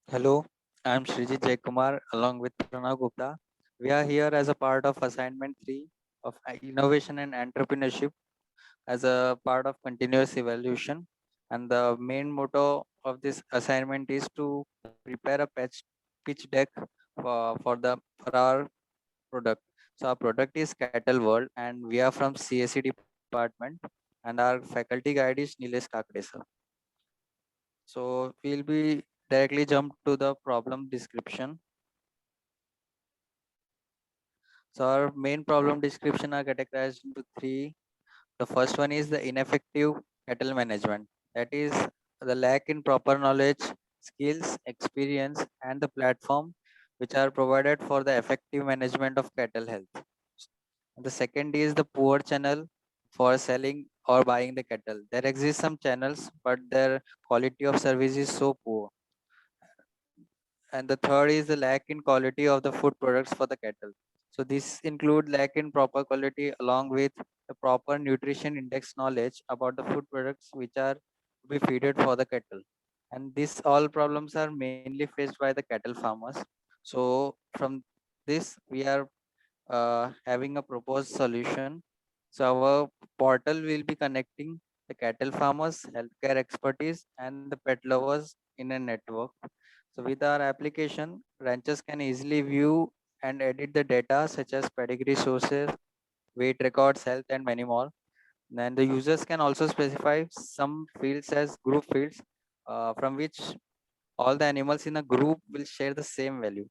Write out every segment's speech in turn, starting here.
Hello, I'm Srijit Jaykumar along with Pranav Gupta. We are here as a part of assignment 3 of innovation and entrepreneurship as a part of continuous evolution. And the main motto of this assignment is to prepare a pitch deck for our product. So our product is Cattle World and we are from CSE department and our faculty guide is Nilesh Kakade sir. So we'll be directly jump to the problem description. So our main problem description are categorized into three. The first one is the ineffective cattle management. That is the lack in proper knowledge, skills, experience, and the platform which are provided for the effective management of cattle health. The second is the poor channel for selling or buying the cattle. There exist some channels, but their quality of service is so poor. And the third is the lack in quality of the food products for the cattle. So this include lack in proper quality along with the proper nutrition index knowledge about the food products which are to be feeded for the cattle. And these all problems are mainly faced by the cattle farmers. So from this we are having a proposed solution. So our portal will be connecting the cattle farmers, healthcare expertise, and the pet lovers in a network. So with our application, ranchers can easily view and edit the data such as pedigree sources, weight records, health, and many more. Then the users can also specify some fields as group fields from which all the animals in a group will share the same value.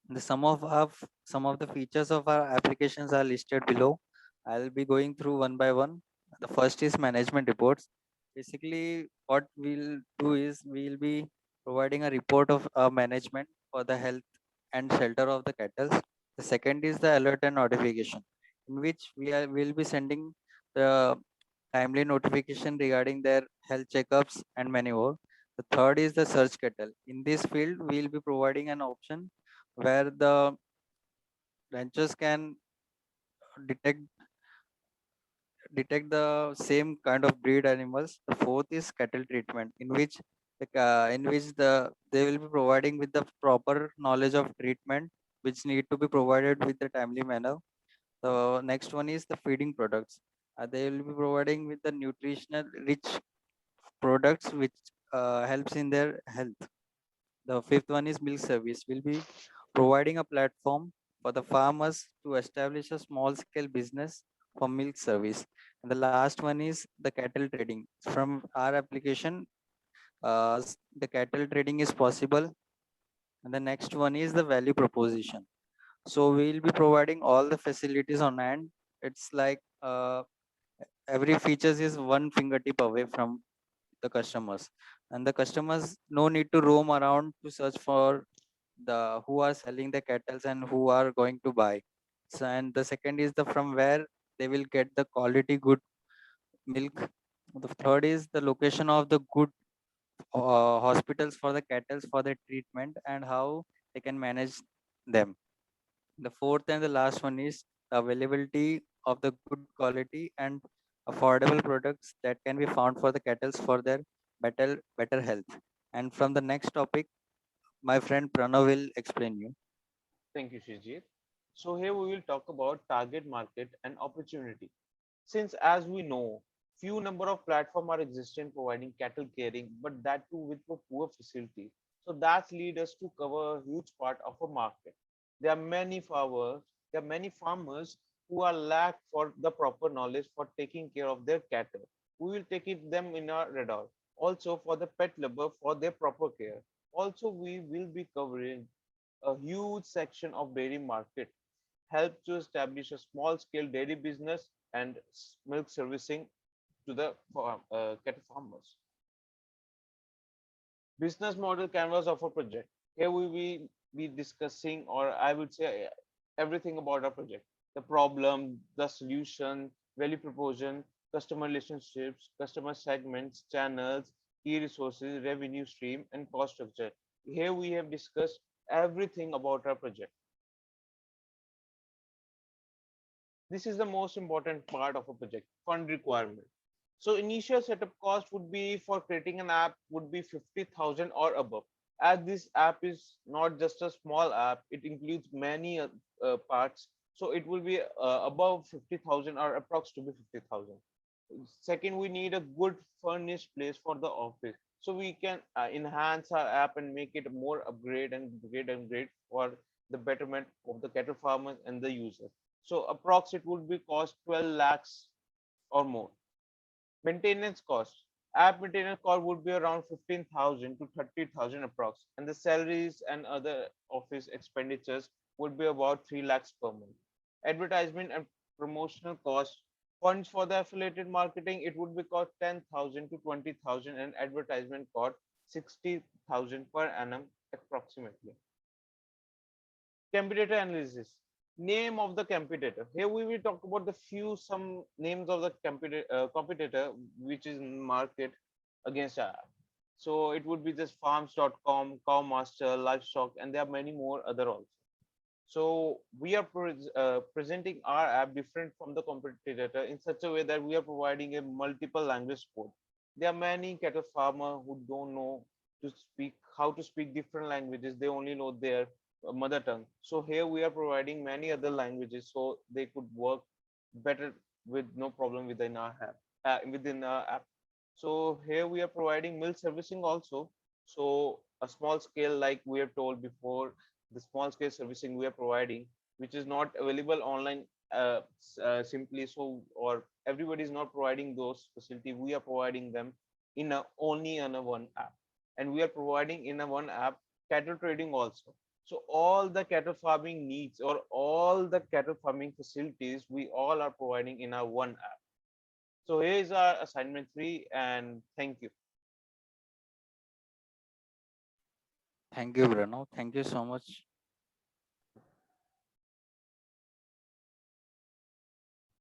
The some of the features of our applications are listed below. I'll be going through one by one. The first is management reports. Basically, what we'll do is we'll be providing a report of management for the health and shelter of the cattle. The second is the alert and notification, in which will be sending the timely notification regarding their health checkups and many more. The third is the search cattle. In this field, we'll be providing an option where the ranchers can detect detect the same kind of breed animals. The fourth is cattle treatment, in which they will be providing with the proper knowledge of treatment, which need to be provided with the timely manner. The next one is the feeding products. They will be providing with the nutritional rich products which helps in their health. The fifth one is milk service. Will be providing a platform for the farmers to establish a small scale business for milk service. And the last one is the cattle trading. From our application, the cattle trading is possible. And the next one is the value proposition. So we'll be providing all the facilities on hand. It's like every features is one fingertip away from the customers, and the customers no need to roam around to search for the who are selling the kettles and who are going to buy. So, and the second is the from where they will get the quality good milk. The third is the location of the good hospitals for the kettles for the treatment and how they can manage them. The fourth and the last one is the availability of the good quality and affordable products that can be found for the kettles for their better health. And from the next topic, my friend Pranav will explain you. Thank you, Shijit. So here we will talk about target market and opportunity. Since as we know, few number of platforms are existing providing cattle caring, but that too with a poor facility. So that lead us to cover a huge part of a market. There are many farmers who are lack for the proper knowledge for taking care of their cattle. We will take it them in our radar. Also for the pet lover for their proper care. Also we will be covering a huge section of dairy market, help to establish a small scale dairy business and milk servicing to the cattle farmers. Business model canvas of a project. Here we will be discussing, or I would say, everything about our project: the problem, the solution, value proposition, customer relationships, customer segments, channels, key resources, revenue stream, and cost structure. Here we have discussed everything about our project. This is the most important part of a project: fund requirement. So initial setup cost would be for creating an app would be 50,000 or above. As this app is not just a small app, it includes many parts. So it will be above 50,000 or approx to be 50,000. Second, we need a good furnished place for the office. So we can enhance our app and make it more upgrade and great and great for the betterment of the cattle farmers and the users. So approx it would be cost 12 lakhs or more. Maintenance cost. App maintenance cost would be around 15,000 to 30,000 approx. And the salaries and other office expenditures would be about 3 lakhs per month. Advertisement and promotional cost. Funds for the affiliated marketing, it would be cost 10,000 to 20,000 and advertisement cost 60,000 per annum approximately. Competitor analysis. Name of the competitor. Here we will talk about the few some names of the competitor which is in market against our app. So it would be just farms.com, Cowmaster, Livestock, and there are many more other also. So we are presenting our app different from the competitor in such a way that we are providing a multiple language support. There are many cattle farmer who don't know to speak how to speak different languages. They only know their mother tongue. So here we are providing many other languages so they could work better with no problem within our app. Within our app. So here we are providing milk servicing also. So a small scale, like we have told before, the small scale servicing we are providing, which is not available online simply. So or everybody is not providing those facility. We are providing them in a only in a one app, and we are providing in a one app cattle trading also. So all the cattle farming needs or all the cattle farming facilities we all are providing in our one app. So here is our assignment 3, and thank you. Thank you, Bruno. Thank you so much